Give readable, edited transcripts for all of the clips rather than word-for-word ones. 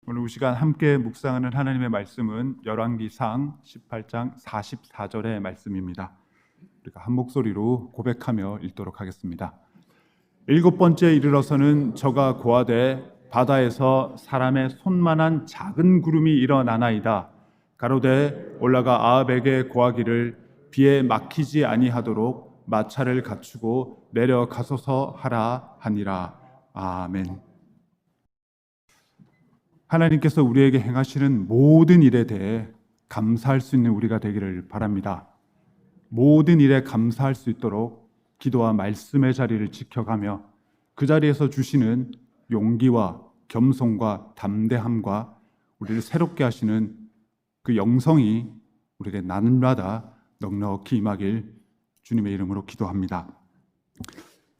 오늘 이 시간 함께 묵상하는 하나님의 말씀은 열왕기상 18장 44절의 말씀입니다. 우리가 한 목소리로 고백하며 읽도록 하겠습니다. 일곱 번째 이르러서는 저가 고하되 바다에서 사람의 손만한 작은 구름이 일어나나이다. 가로되 올라가 아합에게 고하기를 비에 막히지 아니하도록 마차를 갖추고 내려가소서 하라 하니라. 아멘. 하나님께서 우리에게 행하시는 모든 일에 대해 감사할 수 있는 우리가 되기를 바랍니다. 모든 일에 감사할 수 있도록 기도와 말씀의 자리를 지켜가며 그 자리에서 주시는 용기와 겸손과 담대함과 우리를 새롭게 하시는 그 영성이 우리에게 날마다 넉넉히 임하길 주님의 이름으로 기도합니다.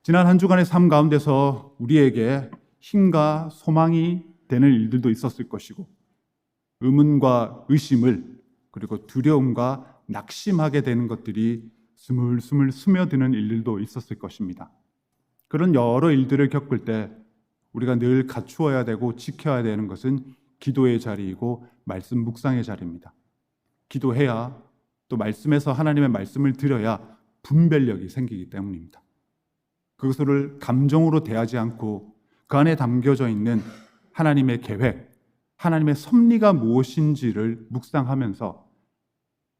지난 한 주간의 삶 가운데서 우리에게 힘과 소망이 되는 일들도 있었을 것이고 의문과 의심을 그리고 두려움과 낙심하게 되는 것들이 스물스물 스며드는 일들도 있었을 것입니다. 그런 여러 일들을 겪을 때 우리가 늘 갖추어야 되고 지켜야 되는 것은 기도의 자리이고 말씀 묵상의 자리입니다. 기도해야 또 말씀에서 하나님의 말씀을 들어야 분별력이 생기기 때문입니다. 그것을 감정으로 대하지 않고 그 안에 담겨져 있는 하나님의 계획, 하나님의 섭리가 무엇인지를 묵상하면서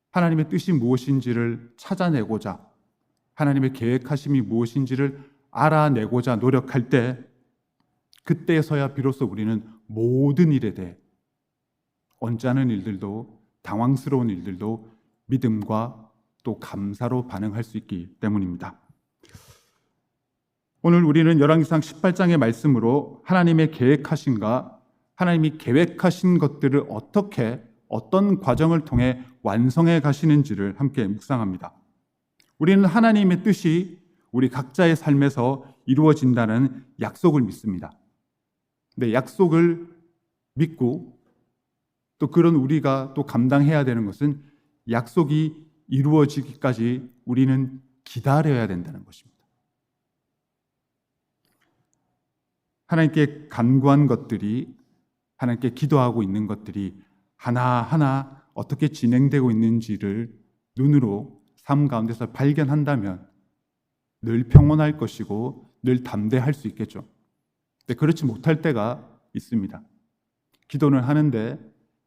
하나님의 뜻이 무엇인지를 찾아내고자 하나님의 계획하심이 무엇인지를 알아내고자 노력할 때 그때서야 비로소 우리는 모든 일에 대해 언짢은 일들도 당황스러운 일들도 믿음과 또 감사로 반응할 수 있기 때문입니다. 오늘 우리는 열왕기상 18장의 말씀으로 하나님의 계획하신가 하나님이 계획하신 것들을 어떤 과정을 통해 완성해 가시는지를 함께 묵상합니다. 우리는 하나님의 뜻이 우리 각자의 삶에서 이루어진다는 약속을 믿습니다. 근데 약속을 믿고 또 그런 우리가 또 감당해야 되는 것은 약속이 이루어지기까지 우리는 기다려야 된다는 것입니다. 하나님께 간구한 것들이 하나님께 기도하고 있는 것들이 하나하나 어떻게 진행되고 있는지를 눈으로 삶 가운데서 발견한다면 늘 평온할 것이고 늘 담대할 수 있겠죠. 근데 그렇지 못할 때가 있습니다. 기도는 하는데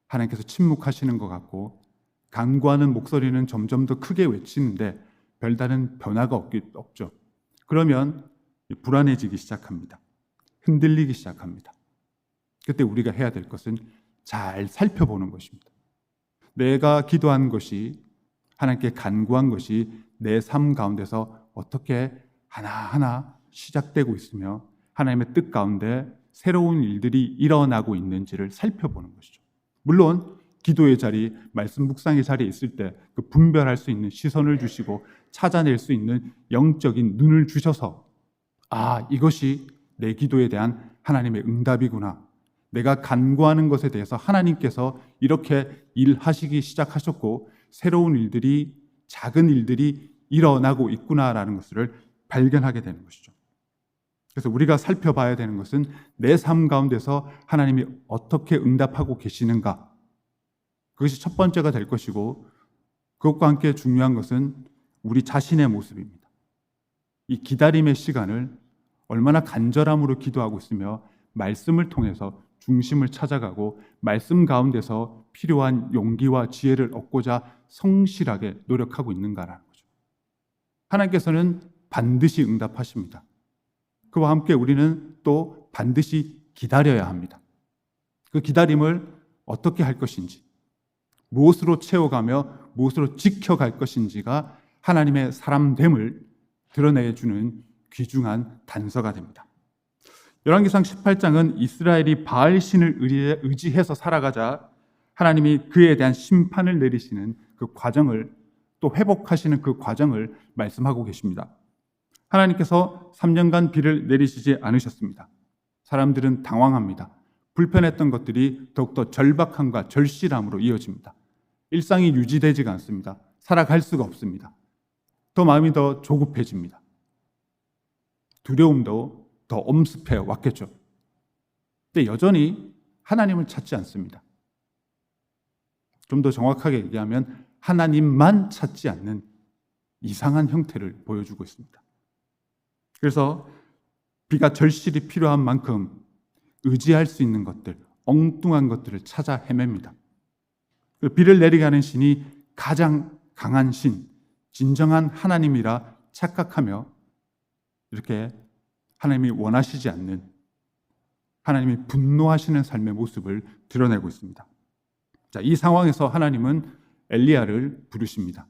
하나님께서 침묵하시는 것 같고 간구하는 목소리는 점점 더 크게 외치는데 별다른 변화가 없죠. 그러면 불안해지기 시작합니다. 흔들리기 시작합니다. 그때 우리가 해야 될 것은 잘 살펴보는 것입니다. 내가 기도한 것이 하나님께 간구한 것이 내 삶 가운데서 어떻게 하나하나 시작되고 있으며 하나님의 뜻 가운데 새로운 일들이 일어나고 있는지를 살펴보는 것이죠. 물론 기도의 자리, 말씀 묵상의 자리에 있을 때 그 분별할 수 있는 시선을 주시고 찾아낼 수 있는 영적인 눈을 주셔서 이것이 내 기도에 대한 하나님의 응답이구나. 내가 간구하는 것에 대해서 하나님께서 이렇게 일하시기 시작하셨고 새로운 일들이 작은 일들이 일어나고 있구나라는 것을 발견하게 되는 것이죠. 그래서 우리가 살펴봐야 되는 것은 내 삶 가운데서 하나님이 어떻게 응답하고 계시는가. 그것이 첫 번째가 될 것이고 그것과 함께 중요한 것은 우리 자신의 모습입니다. 이 기다림의 시간을 얼마나 간절함으로 기도하고 있으며 말씀을 통해서 중심을 찾아가고 말씀 가운데서 필요한 용기와 지혜를 얻고자 성실하게 노력하고 있는가라는 거죠. 하나님께서는 반드시 응답하십니다. 그와 함께 우리는 또 반드시 기다려야 합니다. 그 기다림을 어떻게 할 것인지, 무엇으로 채워가며 무엇으로 지켜갈 것인지가 하나님의 사람됨을 드러내주는 귀중한 단서가 됩니다. 열왕기상 18장은 이스라엘이 바알신을 의지해서 살아가자 하나님이 그에 대한 심판을 내리시는 그 과정을 또 회복하시는 그 과정을 말씀하고 계십니다. 하나님께서 3년간 비를 내리시지 않으셨습니다. 사람들은 당황합니다. 불편했던 것들이 더욱더 절박함과 절실함으로 이어집니다. 일상이 유지되지가 않습니다. 살아갈 수가 없습니다. 더 마음이 더 조급해집니다. 두려움도 더 엄습해 왔겠죠. 근데 여전히 하나님을 찾지 않습니다. 좀 더 정확하게 얘기하면 하나님만 찾지 않는 이상한 형태를 보여주고 있습니다. 그래서 비가 절실히 필요한 만큼 의지할 수 있는 것들, 엉뚱한 것들을 찾아 헤맵니다. 비를 내리게 하는 신이 가장 강한 신, 진정한 하나님이라 착각하며 이렇게 하나님이 원하시지 않는, 하나님이 분노하시는 삶의 모습을 드러내고 있습니다. 자, 이 상황에서 하나님은 엘리야를 부르십니다.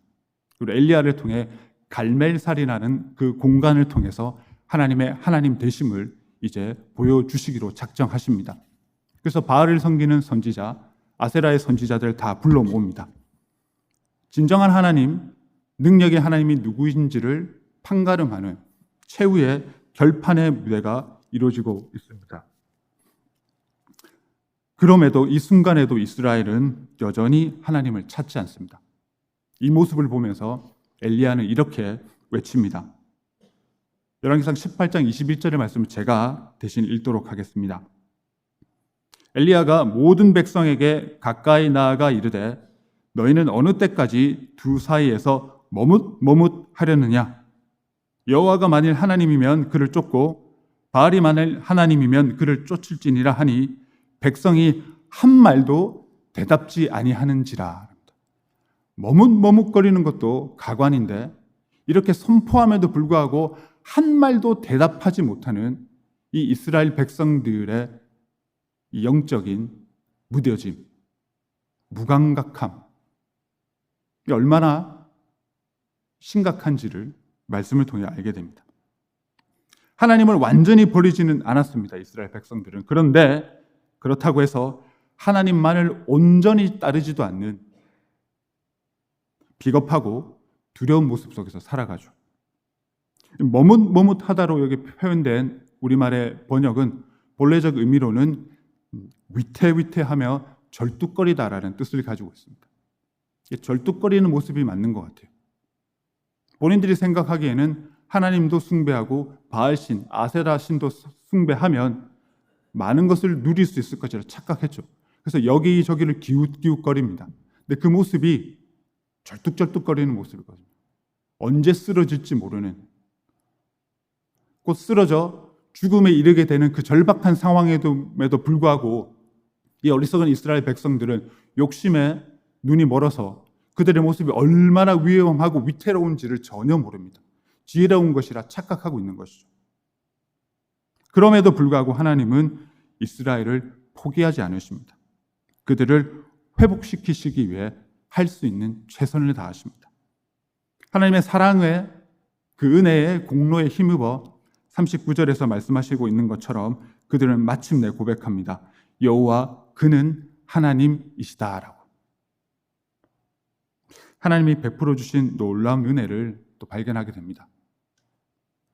그리고 엘리야를 통해 갈멜살이라는 그 공간을 통해서 하나님의 하나님 되심을 이제 보여주시기로 작정하십니다. 그래서 바알을 섬기는 선지자, 아세라의 선지자들 다 불러 모읍니다. 진정한 하나님, 능력의 하나님이 누구인지를 판가름하는 최후의 결판의 무대가 이루어지고 있습니다. 그럼에도 이 순간에도 이스라엘은 여전히 하나님을 찾지 않습니다. 이 모습을 보면서 엘리야는 이렇게 외칩니다. 열왕기상 18장 21절의 말씀을 제가 대신 읽도록 하겠습니다. 엘리야가 모든 백성에게 가까이 나아가 이르되 너희는 어느 때까지 두 사이에서 머뭇머뭇하려느냐? 여호와가 만일 하나님이면 그를 쫓고 바알이 만일 하나님이면 그를 쫓을지니라 하니 백성이 한 말도 대답지 아니하는지라. 머뭇머뭇거리는 것도 가관인데 이렇게 선포함에도 불구하고 한 말도 대답하지 못하는 이 이스라엘 백성들의 이 영적인 무뎌짐, 무감각함, 이 얼마나 심각한지를 말씀을 통해 알게 됩니다. 하나님을 완전히 버리지는 않았습니다, 이스라엘 백성들은. 그런데 그렇다고 해서 하나님만을 온전히 따르지도 않는 비겁하고 두려운 모습 속에서 살아가죠. 머뭇머뭇하다로 여기 표현된 우리말의 번역은 본래적 의미로는 위태위태하며 절뚝거리다라는 뜻을 가지고 있습니다. 절뚝거리는 모습이 맞는 것 같아요. 본인들이 생각하기에는 하나님도 숭배하고 바알신, 아세라 신도 숭배하면 많은 것을 누릴 수 있을 것이라 착각했죠. 그래서 여기저기를 기웃기웃거립니다. 근데 그 모습이 절뚝절뚝거리는 모습이거든요. 언제 쓰러질지 모르는, 곧 쓰러져 죽음에 이르게 되는 그 절박한 상황에도 불구하고 이 어리석은 이스라엘 백성들은 욕심에 눈이 멀어서 그들의 모습이 얼마나 위험하고 위태로운지를 전혀 모릅니다. 지혜로운 것이라 착각하고 있는 것이죠. 그럼에도 불구하고 하나님은 이스라엘을 포기하지 않으십니다. 그들을 회복시키시기 위해 할 수 있는 최선을 다하십니다. 하나님의 사랑의 그 은혜의 공로에 힘입어 39절에서 말씀하시고 있는 것처럼 그들은 마침내 고백합니다. 여호와 그는 하나님이시다라고. 하나님이 베풀어 주신 놀라운 은혜를 또 발견하게 됩니다.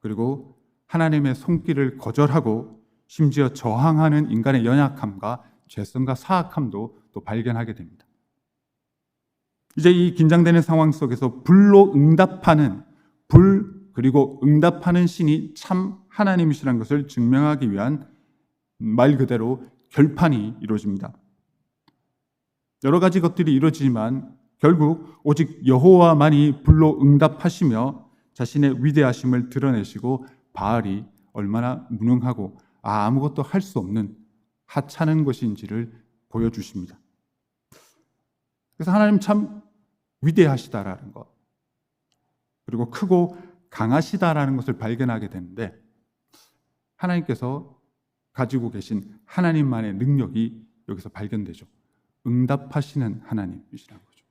그리고 하나님의 손길을 거절하고 심지어 저항하는 인간의 연약함과 죄성과 사악함도 또 발견하게 됩니다. 이제 이 긴장되는 상황 속에서 불로 응답하는, 그리고 응답하는 신이 참 하나님이시라는 것을 증명하기 위한 말 그대로 결판이 이루어집니다. 여러 가지 것들이 이루어지지만 결국 오직 여호와만이 불로 응답하시며 자신의 위대하심을 드러내시고 바알이 얼마나 무능하고 아무것도 할 수 없는 하찮은 것인지를 보여주십니다. 그래서 하나님 참 위대하시다라는 것, 그리고 크고 강하시다라는 것을 발견하게 되는데 하나님께서 가지고 계신 하나님만의 능력이 여기서 발견되죠. 응답하시는 하나님이시라는 거죠.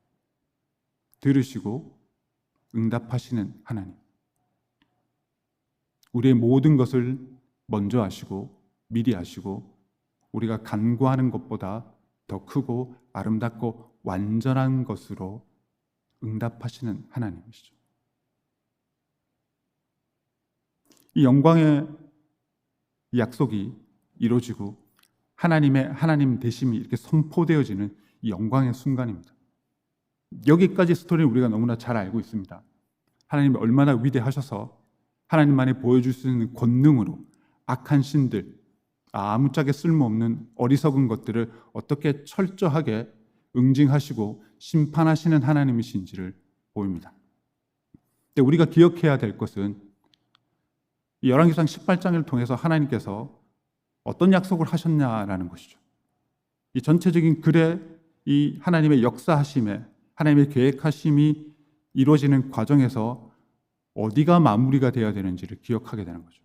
들으시고 응답하시는 하나님. 우리의 모든 것을 먼저 아시고 미리 아시고 우리가 간구하는 것보다 더 크고 아름답고 완전한 것으로 응답하시는 하나님이시죠. 이 영광의 약속이 이루어지고 하나님의 하나님 되심이 이렇게 선포되어지는 이 영광의 순간입니다. 여기까지 스토리는 우리가 너무나 잘 알고 있습니다. 하나님이 얼마나 위대하셔서 하나님만이 보여줄 수 있는 권능으로 악한 신들, 아무짝에 쓸모없는 어리석은 것들을 어떻게 철저하게 응징하시고 심판하시는 하나님이신지를 보입니다. 근데 우리가 기억해야 될 것은 이 열왕기상 18장을 통해서 하나님께서 어떤 약속을 하셨냐라는 것이죠. 이 전체적인 글의 이 하나님의 역사하심에, 하나님의 계획하심이 이루어지는 과정에서 어디가 마무리가 되어야 되는지를 기억하게 되는 거죠.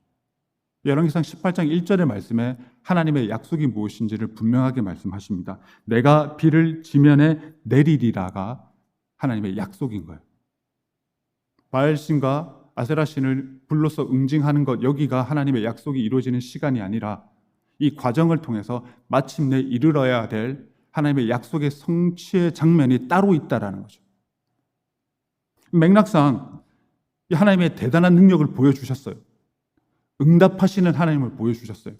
열왕기상 18장 1절의 말씀에 하나님의 약속이 무엇인지를 분명하게 말씀하십니다. 내가 비를 지면에 내리리라가 하나님의 약속인 거예요. 바알신과 아세라신을 불로서 응징하는 것, 여기가 하나님의 약속이 이루어지는 시간이 아니라 이 과정을 통해서 마침내 이르러야 될 하나님의 약속의 성취의 장면이 따로 있다라는 거죠. 맥락상 하나님의 대단한 능력을 보여주셨어요. 응답하시는 하나님을 보여주셨어요.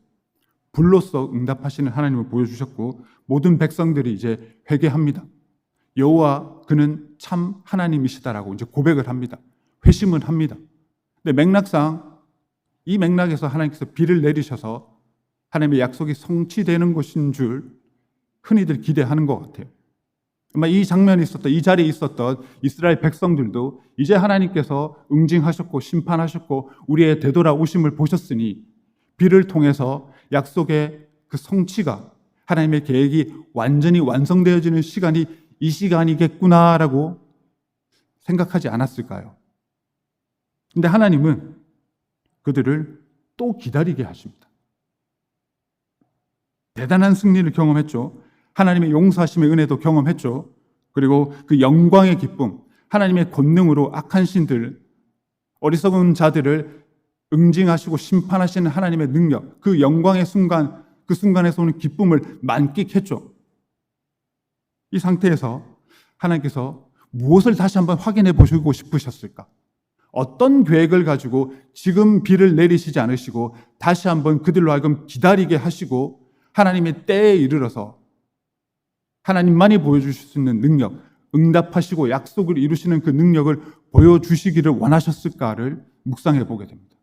불로써 응답하시는 하나님을 보여주셨고 모든 백성들이 이제 회개합니다. 여호와 그는 참 하나님이시다라고 이제 고백을 합니다. 회심을 합니다. 근데 맥락상 이 맥락에서 하나님께서 비를 내리셔서 하나님의 약속이 성취되는 것인 줄 흔히들 기대하는 것 같아요. 아마 이 장면이 있었던, 이 자리에 있었던 이스라엘 백성들도 이제 하나님께서 응징하셨고 심판하셨고 우리의 되돌아오심을 보셨으니 비를 통해서 약속의 그 성취가, 하나님의 계획이 완전히 완성되어지는 시간이 이 시간이겠구나라고 생각하지 않았을까요? 근데 하나님은 그들을 또 기다리게 하십니다. 대단한 승리를 경험했죠. 하나님의 용서하심의 은혜도 경험했죠. 그리고 그 영광의 기쁨, 하나님의 권능으로 악한 신들, 어리석은 자들을 응징하시고 심판하시는 하나님의 능력, 그 영광의 순간, 그 순간에서 오는 기쁨을 만끽했죠. 이 상태에서 하나님께서 무엇을 다시 한번 확인해 보시고 싶으셨을까? 어떤 계획을 가지고 지금 비를 내리시지 않으시고 다시 한번 그들로 하여금 기다리게 하시고 하나님의 때에 이르러서 하나님만이 보여주실 수 있는 능력, 응답하시고 약속을 이루시는 그 능력을 보여주시기를 원하셨을까를 묵상해 보게 됩니다.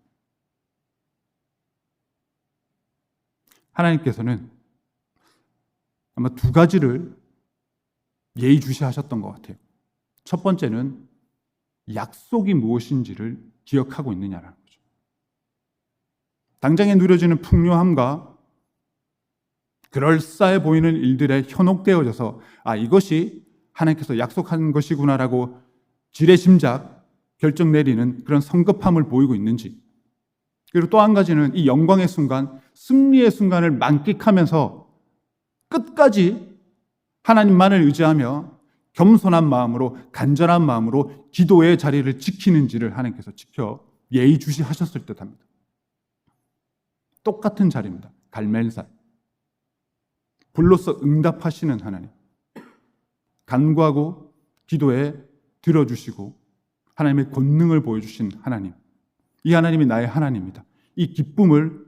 하나님께서는 아마 두 가지를 예의주시하셨던 것 같아요. 첫 번째는 약속이 무엇인지를 기억하고 있느냐라는 거죠. 당장에 누려지는 풍요함과 그럴싸해 보이는 일들에 현혹되어져서 이것이 하나님께서 약속한 것이구나라고 지레짐작 결정 내리는 그런 성급함을 보이고 있는지, 그리고 또 한 가지는 이 영광의 순간, 승리의 순간을 만끽하면서 끝까지 하나님만을 의지하며 겸손한 마음으로, 간절한 마음으로 기도의 자리를 지키는지를 하나님께서 지켜 예의주시하셨을 듯합니다. 똑같은 자리입니다. 갈멜살. 불로써 응답하시는 하나님, 간구하고 기도에 들어주시고 하나님의 권능을 보여주신 하나님, 이 하나님이 나의 하나님입니다. 이 기쁨을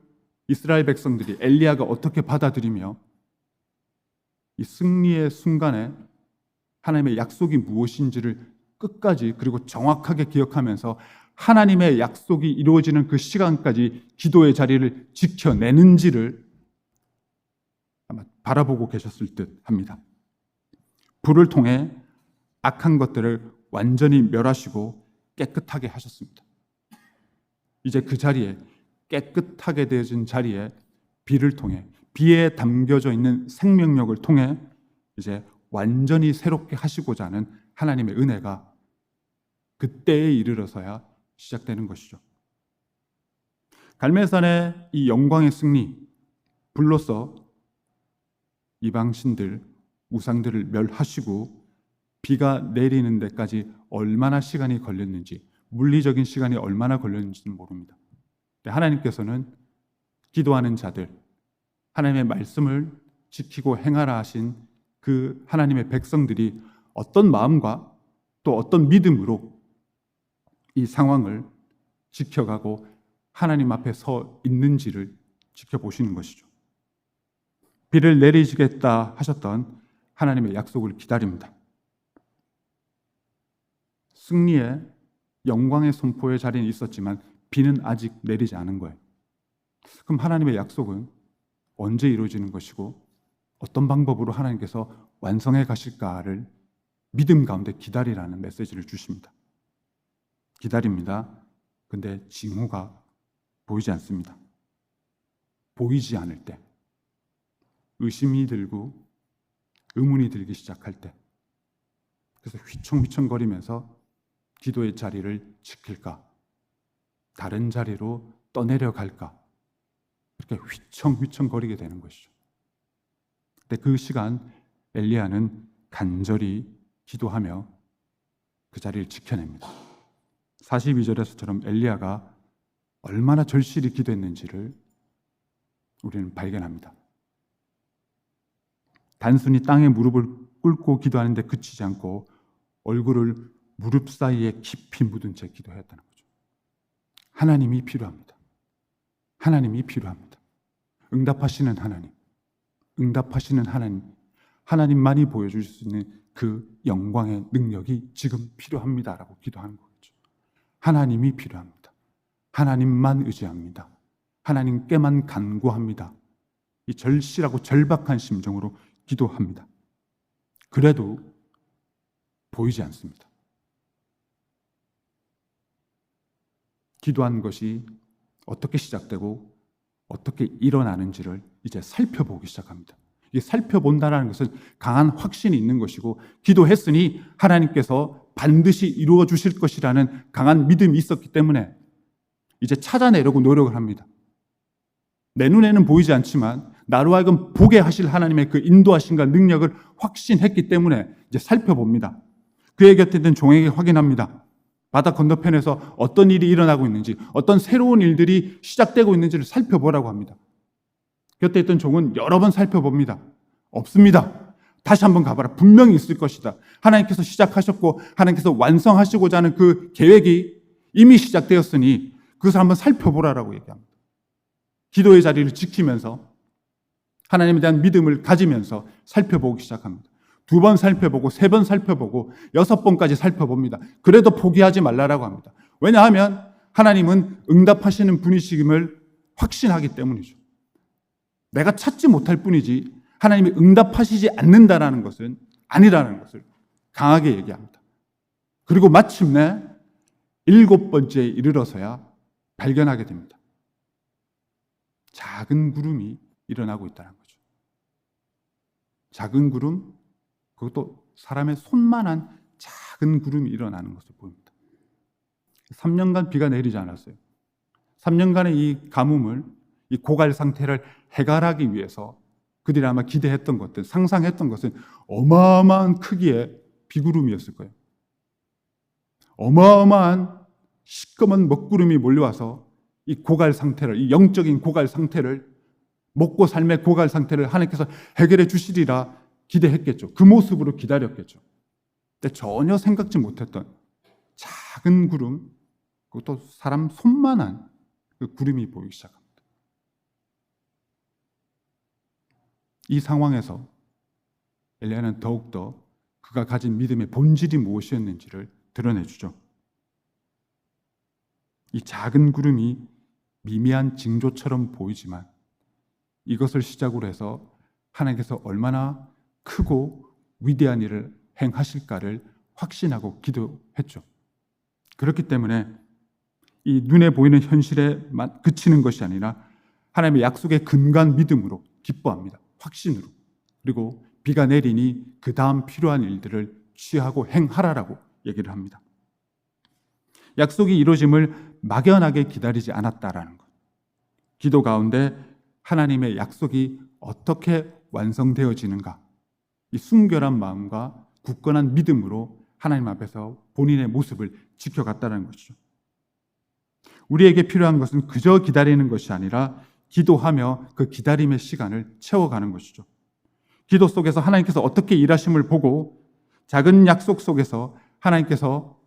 이스라엘 백성들이, 엘리야가 어떻게 받아들이며 이 승리의 순간에 하나님의 약속이 무엇인지를 끝까지 그리고 정확하게 기억하면서 하나님의 약속이 이루어지는 그 시간까지 기도의 자리를 지켜내는지를 아마 바라보고 계셨을 듯 합니다. 불을 통해 악한 것들을 완전히 멸하시고 깨끗하게 하셨습니다. 이제 그 자리에, 깨끗하게 되어진 자리에 비를 통해, 비에 담겨져 있는 생명력을 통해 이제 완전히 새롭게 하시고자 하는 하나님의 은혜가 그때에 이르러서야 시작되는 것이죠. 갈멜산의 이 영광의 승리, 불로써 이방신들, 우상들을 멸하시고 비가 내리는 데까지 얼마나 시간이 걸렸는지, 물리적인 시간이 얼마나 걸렸는지는 모릅니다. 하나님께서는 기도하는 자들, 하나님의 말씀을 지키고 행하라 하신 그 하나님의 백성들이 어떤 마음과 또 어떤 믿음으로 이 상황을 지켜가고 하나님 앞에 서 있는지를 지켜보시는 것이죠. 비를 내리시겠다 하셨던 하나님의 약속을 기다립니다. 승리의 영광의 선포의 자리는 있었지만 비는 아직 내리지 않은 거예요. 그럼 하나님의 약속은 언제 이루어지는 것이고 어떤 방법으로 하나님께서 완성해 가실까를 믿음 가운데 기다리라는 메시지를 주십니다. 기다립니다. 근데 징후가 보이지 않습니다. 보이지 않을 때, 의심이 들고 의문이 들기 시작할 때, 그래서 휘청휘청거리면서 기도의 자리를 지킬까, 다른 자리로 떠내려갈까, 이렇게 휘청휘청거리게 되는 것이죠. 근데 그 시간 엘리야는 간절히 기도하며 그 자리를 지켜냅니다. 42절에서처럼 엘리야가 얼마나 절실히 기도했는지를 우리는 발견합니다. 단순히 땅에 무릎을 꿇고 기도하는데 그치지 않고 얼굴을 무릎 사이에 깊이 묻은 채 기도했다는 거죠. 하나님이 필요합니다. 하나님이 필요합니다. 응답하시는 하나님, 응답하시는 하나님, 하나님만이 보여줄 수 있는 그 영광의 능력이 지금 필요합니다라고 기도하는 거죠. 하나님이 필요합니다. 하나님만 의지합니다. 하나님께만 간구합니다. 이 절실하고 절박한 심정으로 기도합니다. 그래도 보이지 않습니다. 기도한 것이 어떻게 시작되고 어떻게 일어나는지를 이제 살펴보기 시작합니다. 이게 살펴본다는 것은 강한 확신이 있는 것이고, 기도했으니 하나님께서 반드시 이루어 주실 것이라는 강한 믿음이 있었기 때문에 이제 찾아내려고 노력을 합니다. 내 눈에는 보이지 않지만 나로 하여금 보게 하실 하나님의 그 인도하심과 능력을 확신했기 때문에 이제 살펴봅니다. 그의 곁에 있는 종에게 확인합니다. 바다 건너편에서 어떤 일이 일어나고 있는지, 어떤 새로운 일들이 시작되고 있는지를 살펴보라고 합니다. 곁에 있던 종은 여러 번 살펴봅니다. 없습니다. 다시 한번 가봐라. 분명히 있을 것이다. 하나님께서 시작하셨고 하나님께서 완성하시고자 하는 그 계획이 이미 시작되었으니 그것을 한번 살펴보라라고 얘기합니다. 기도의 자리를 지키면서 하나님에 대한 믿음을 가지면서 살펴보기 시작합니다. 2번 살펴보고 3번 살펴보고 6번까지 살펴봅니다. 그래도 포기하지 말라라고 합니다. 왜냐하면 하나님은 응답하시는 분이심을 확신하기 때문이죠. 내가 찾지 못할 뿐이지 하나님이 응답하시지 않는다라는 것은 아니라는 것을 강하게 얘기합니다. 그리고 마침내 7번째에 이르러서야 발견하게 됩니다. 작은 구름이 일어나고 있다는 거죠. 작은 구름, 그것도 사람의 손만한 작은 구름이 일어나는 것을 보입니다. 3년간 비가 내리지 않았어요. 3년간의 이 가뭄을, 이 고갈 상태를 해결하기 위해서 그들이 아마 기대했던 것들, 상상했던 것은 어마어마한 크기의 비구름이었을 거예요. 어마어마한 시꺼먼 먹구름이 몰려와서 이 고갈 상태를, 이 영적인 고갈 상태를, 먹고 삶의 고갈 상태를 하나님께서 해결해 주시리라 기대했겠죠. 그 모습으로 기다렸겠죠. 근데 전혀 생각지 못했던 작은 구름, 그것도 사람 손만한 그 구름이 보이기 시작합니다. 이 상황에서 엘리야는 더욱더 그가 가진 믿음의 본질이 무엇이었는지를 드러내주죠. 이 작은 구름이 미미한 징조처럼 보이지만 이것을 시작으로 해서 하나님께서 얼마나 크고 위대한 일을 행하실까를 확신하고 기도했죠. 그렇기 때문에 이 눈에 보이는 현실에만 그치는 것이 아니라 하나님의 약속에 근거한 믿음으로 기뻐합니다. 확신으로. 그리고 비가 내리니 그 다음 필요한 일들을 취하고 행하라라고 얘기를 합니다. 약속이 이루어짐을 막연하게 기다리지 않았다라는 것. 기도 가운데 하나님의 약속이 어떻게 완성되어지는가, 이 순결한 마음과 굳건한 믿음으로 하나님 앞에서 본인의 모습을 지켜갔다는 것이죠. 우리에게 필요한 것은 그저 기다리는 것이 아니라 기도하며 그 기다림의 시간을 채워가는 것이죠. 기도 속에서 하나님께서 어떻게 일하심을 보고 작은 약속 속에서 하나님께서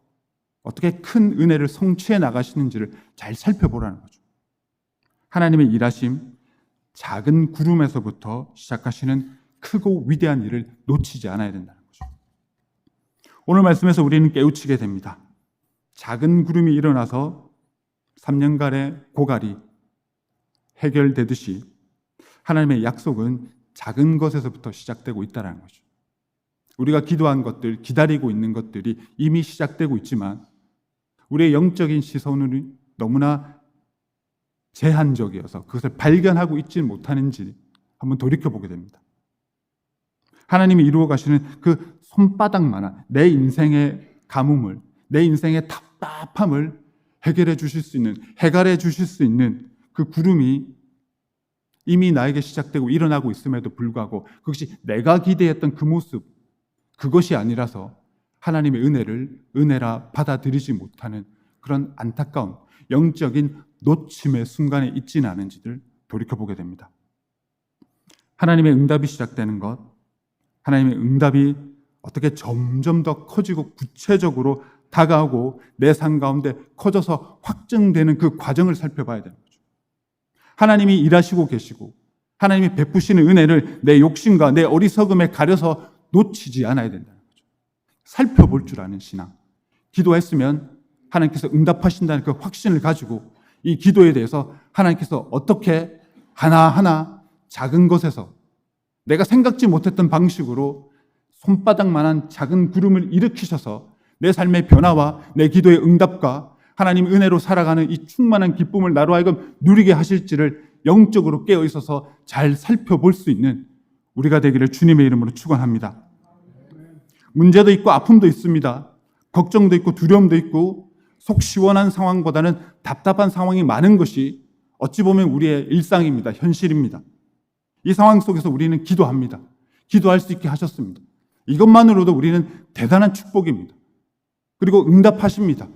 어떻게 큰 은혜를 성취해 나가시는지를 잘 살펴보라는 거죠. 하나님의 일하심, 작은 구름에서부터 시작하시는 크고 위대한 일을 놓치지 않아야 된다는 거죠. 오늘 말씀에서 우리는 깨우치게 됩니다. 작은 구름이 일어나서 3년간의 고갈이 해결되듯이 하나님의 약속은 작은 것에서부터 시작되고 있다는 거죠. 우리가 기도한 것들, 기다리고 있는 것들이 이미 시작되고 있지만 우리의 영적인 시선은 너무나 제한적이어서 그것을 발견하고 있지 못하는지 한번 돌이켜보게 됩니다. 하나님이 이루어 가시는 그 손바닥만한 내 인생의 가뭄을, 내 인생의 답답함을 해결해 주실 수 있는, 해결해 주실 수 있는 그 구름이 이미 나에게 시작되고 일어나고 있음에도 불구하고 그것이 내가 기대했던 그 모습, 그것이 아니라서 하나님의 은혜를 은혜라 받아들이지 못하는 그런 안타까운 영적인 놓침의 순간에 있지는 않은지를 돌이켜보게 됩니다. 하나님의 응답이 시작되는 것, 하나님의 응답이 어떻게 점점 더 커지고 구체적으로 다가오고 내 삶 가운데 커져서 확증되는 그 과정을 살펴봐야 되는 거죠. 하나님이 일하시고 계시고 하나님이 베푸시는 은혜를 내 욕심과 내 어리석음에 가려서 놓치지 않아야 된다는 거죠. 살펴볼 줄 아는 신앙. 기도했으면 하나님께서 응답하신다는 그 확신을 가지고 이 기도에 대해서 하나님께서 어떻게 하나하나 작은 것에서 내가 생각지 못했던 방식으로 손바닥만한 작은 구름을 일으키셔서 내 삶의 변화와 내 기도의 응답과 하나님 은혜로 살아가는 이 충만한 기쁨을 나로 하여금 누리게 하실지를 영적으로 깨어 있어서 잘 살펴볼 수 있는 우리가 되기를 주님의 이름으로 축원합니다. 문제도 있고 아픔도 있습니다. 걱정도 있고 두려움도 있고 속 시원한 상황보다는 답답한 상황이 많은 것이 어찌 보면 우리의 일상입니다. 현실입니다. 이 상황 속에서 우리는 기도합니다. 기도할 수 있게 하셨습니다. 이것만으로도 우리는 대단한 축복입니다. 그리고 응답하십니다.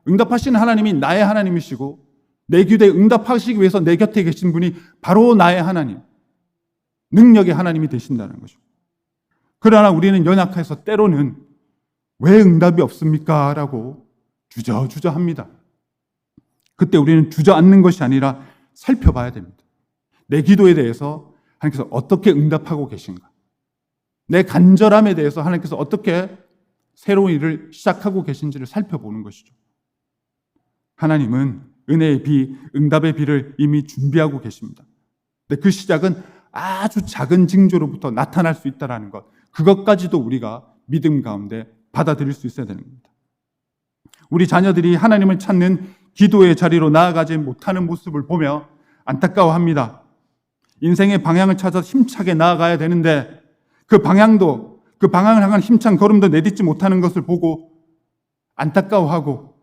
응답하시는 하나님이 나의 하나님이시고 내 기도에 응답하시기 위해서 내 곁에 계신 분이 바로 나의 하나님, 능력의 하나님이 되신다는 거죠. 그러나 우리는 연약해서 때로는 왜 응답이 없습니까? 라고 주저주저합니다. 그때 우리는 주저앉는 것이 아니라 살펴봐야 됩니다. 내 기도에 대해서 하나님께서 어떻게 응답하고 계신가? 내 간절함에 대해서 하나님께서 어떻게 새로운 일을 시작하고 계신지를 살펴보는 것이죠. 하나님은 은혜의 비, 응답의 비를 이미 준비하고 계십니다. 근데 그 시작은 아주 작은 징조로부터 나타날 수 있다는 것, 그것까지도 우리가 믿음 가운데 받아들일 수 있어야 되는 겁니다. 우리 자녀들이 하나님을 찾는 기도의 자리로 나아가지 못하는 모습을 보며 안타까워합니다. 인생의 방향을 찾아 힘차게 나아가야 되는데 그 방향을 향한 힘찬 걸음도 내딛지 못하는 것을 보고 안타까워하고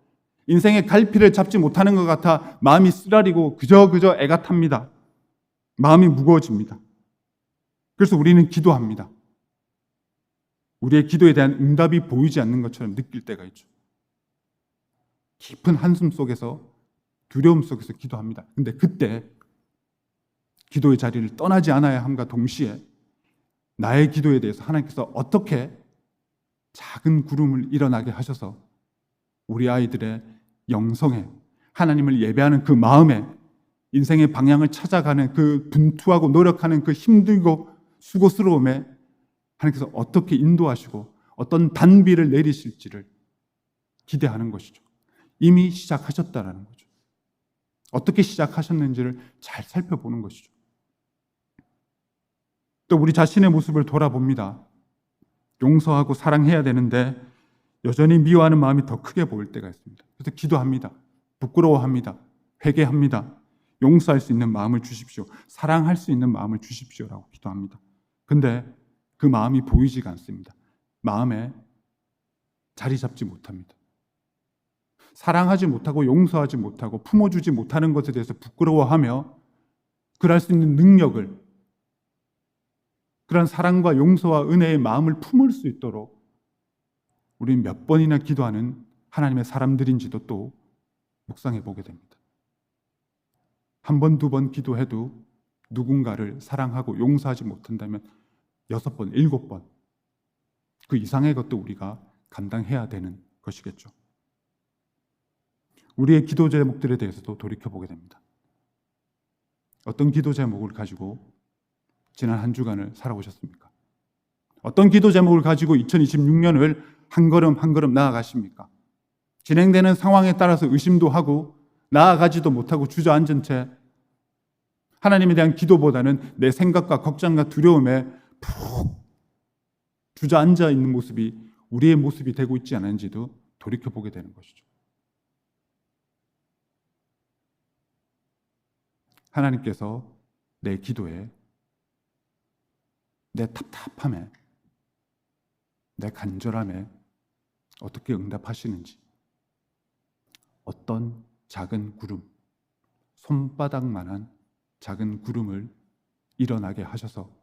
인생의 갈피를 잡지 못하는 것 같아 마음이 쓰라리고 그저 애가 탑니다. 마음이 무거워집니다. 그래서 우리는 기도합니다. 우리의 기도에 대한 응답이 보이지 않는 것처럼 느낄 때가 있죠. 깊은 한숨 속에서 두려움 속에서 기도합니다. 근데 그때 기도의 자리를 떠나지 않아야 함과 동시에 나의 기도에 대해서 하나님께서 어떻게 작은 구름을 일어나게 하셔서 우리 아이들의 영성에 하나님을 예배하는 그 마음에 인생의 방향을 찾아가는 그 분투하고 노력하는 그 힘들고 수고스러움에 하나님께서 어떻게 인도하시고 어떤 단비를 내리실지를 기대하는 것이죠. 이미 시작하셨다라는 거죠. 어떻게 시작하셨는지를 잘 살펴보는 것이죠. 또 우리 자신의 모습을 돌아봅니다. 용서하고 사랑해야 되는데 여전히 미워하는 마음이 더 크게 보일 때가 있습니다. 그래서 기도합니다. 부끄러워합니다. 회개합니다. 용서할 수 있는 마음을 주십시오. 사랑할 수 있는 마음을 주십시오라고 기도합니다. 근데 그 마음이 보이지가 않습니다. 마음에 자리 잡지 못합니다. 사랑하지 못하고 용서하지 못하고 품어주지 못하는 것에 대해서 부끄러워하며 그럴 수 있는 능력을, 그런 사랑과 용서와 은혜의 마음을 품을 수 있도록 우리는 몇 번이나 기도하는 하나님의 사람들인지도 또 묵상해 보게 됩니다. 한 번, 두 번 기도해도 누군가를 사랑하고 용서하지 못한다면 6번, 7번 그 이상의 것도 우리가 감당해야 되는 것이겠죠. 우리의 기도 제목들에 대해서도 돌이켜보게 됩니다. 어떤 기도 제목을 가지고 지난 한 주간을 살아오셨습니까? 어떤 기도 제목을 가지고 2026년을 한 걸음 한 걸음 나아가십니까? 진행되는 상황에 따라서 의심도 하고 나아가지도 못하고 주저앉은 채 하나님에 대한 기도보다는 내 생각과 걱정과 두려움에 푹 주저앉아 있는 모습이 우리의 모습이 되고 있지 않은지도 돌이켜보게 되는 것이죠. 하나님께서 내 기도에, 내 답답함에, 내 간절함에 어떻게 응답하시는지, 어떤 작은 구름, 손바닥만한 작은 구름을 일어나게 하셔서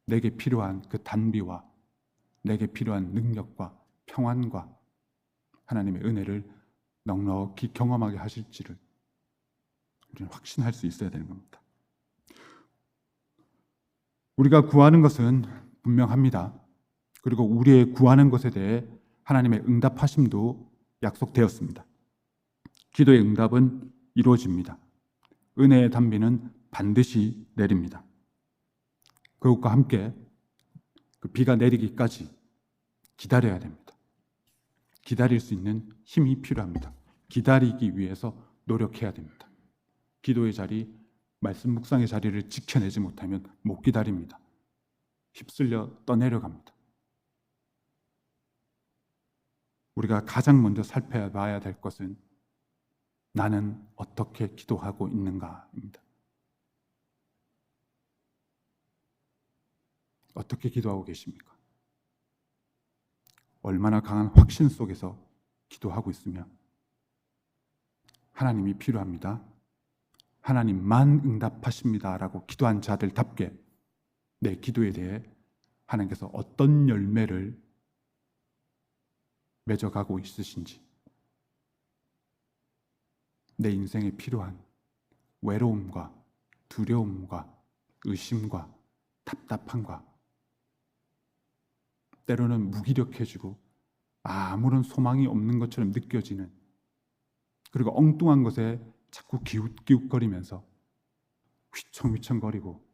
내게 필요한 그 단비와 내게 필요한 능력과 평안과 하나님의 은혜를 넉넉히 경험하게 하실지를 우리는 확신할 수 있어야 되는 겁니다. 우리가 구하는 것은 분명합니다. 그리고 우리의 구하는 것에 대해 하나님의 응답하심도 약속되었습니다. 기도의 응답은 이루어집니다. 은혜의 단비는 반드시 내립니다. 그것과 함께 그 비가 내리기까지 기다려야 됩니다. 기다릴 수 있는 힘이 필요합니다. 기다리기 위해서 노력해야 됩니다. 기도의 자리, 말씀 묵상의 자리를 지켜내지 못하면 못 기다립니다. 휩쓸려 떠내려갑니다. 우리가 가장 먼저 살펴봐야 될 것은 나는 어떻게 기도하고 있는가입니다. 어떻게 기도하고 계십니까? 얼마나 강한 확신 속에서 기도하고 있으며 하나님이 필요합니다. 하나님만 응답하십니다 라고 기도한 자들답게 내 기도에 대해 하나님께서 어떤 열매를 맺어가고 있으신지, 내 인생에 필요한 외로움과 두려움과 의심과 답답함과 때로는 무기력해지고 아무런 소망이 없는 것처럼 느껴지는, 그리고 엉뚱한 것에 자꾸 기웃기웃거리면서 휘청휘청거리고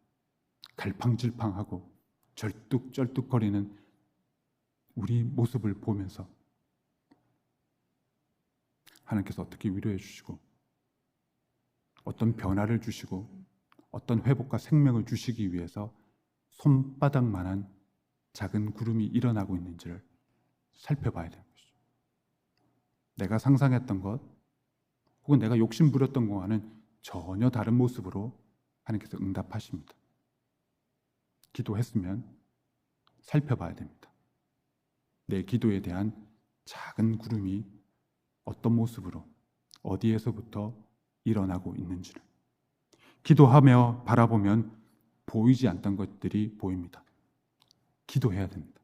갈팡질팡하고 절뚝절뚝거리는 우리 모습을 보면서 하나님께서 어떻게 위로해 주시고 어떤 변화를 주시고 어떤 회복과 생명을 주시기 위해서 손바닥만한 작은 구름이 일어나고 있는지를 살펴봐야 되는 것이죠. 내가 상상했던 것 혹은 내가 욕심 부렸던 것과는 전혀 다른 모습으로 하나님께서 응답하십니다. 기도했으면 살펴봐야 됩니다. 내 기도에 대한 작은 구름이 어떤 모습으로 어디에서부터 일어나고 있는지를 기도하며 바라보면 보이지 않던 것들이 보입니다. 기도해야 됩니다.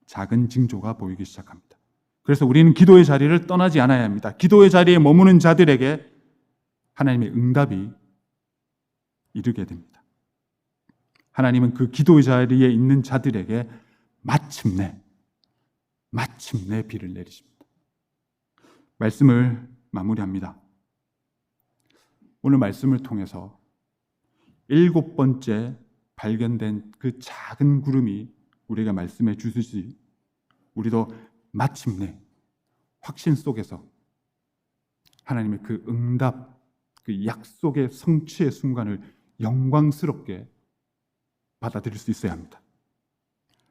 작은 징조가 보이기 시작합니다. 그래서 우리는 기도의 자리를 떠나지 않아야 합니다. 기도의 자리에 머무는 자들에게 하나님의 응답이 이르게 됩니다. 하나님은 그 기도의 자리에 있는 자들에게 마침내 비를 내리십니다. 말씀을 마무리합니다. 오늘 말씀을 통해서 7번째 발견된 그 작은 구름이 우리가 말씀해 주듯이 우리도 마침내 확신 속에서 하나님의 그 응답, 그 약속의 성취의 순간을 영광스럽게 받아들일 수 있어야 합니다.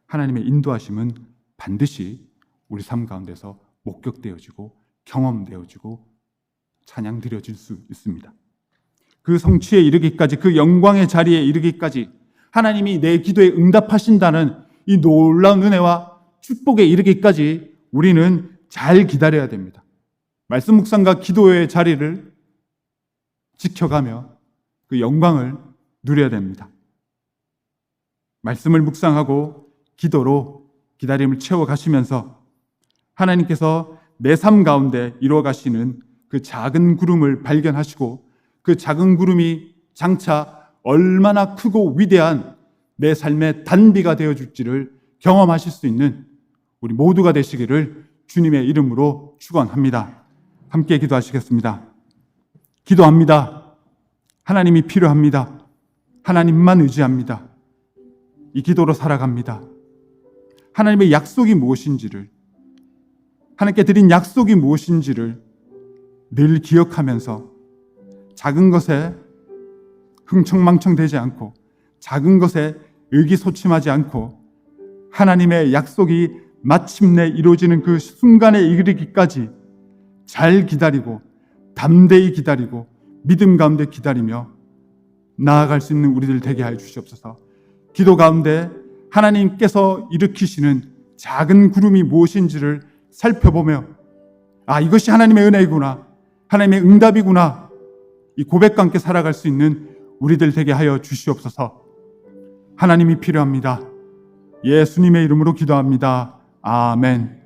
하나님의 인도하심은 반드시 우리 삶 가운데서 목격되어지고 경험되어지고 찬양드려질 수 있습니다. 그 성취에 이르기까지, 그 영광의 자리에 이르기까지 하나님이 내 기도에 응답하신다는 이 놀라운 은혜와 축복에 이르기까지 우리는 잘 기다려야 됩니다. 말씀 묵상과 기도의 자리를 지켜가며 그 영광을 누려야 됩니다. 말씀을 묵상하고 기도로 기다림을 채워가시면서 하나님께서 내 삶 가운데 이루어 가시는 그 작은 구름을 발견하시고 그 작은 구름이 장차 얼마나 크고 위대한 내 삶의 단비가 되어줄지를 경험하실 수 있는 우리 모두가 되시기를 주님의 이름으로 축원합니다. 함께 기도하시겠습니다. 기도합니다. 하나님이 필요합니다. 하나님만 의지합니다. 이 기도로 살아갑니다. 하나님의 약속이 무엇인지를, 하나님께 드린 약속이 무엇인지를 늘 기억하면서 작은 것에 흥청망청되지 않고 작은 것에 의기소침하지 않고 하나님의 약속이 마침내 이루어지는 그 순간에 이르기까지 잘 기다리고 담대히 기다리고 믿음 가운데 기다리며 나아갈 수 있는 우리들 되게 하여 주시옵소서. 기도 가운데 하나님께서 일으키시는 작은 구름이 무엇인지를 살펴보며 이것이 하나님의 은혜이구나, 하나님의 응답이구나, 이 고백과 함께 살아갈 수 있는 우리들 되게 하여 주시옵소서. 하나님이 필요합니다. 예수님의 이름으로 기도합니다. 아멘.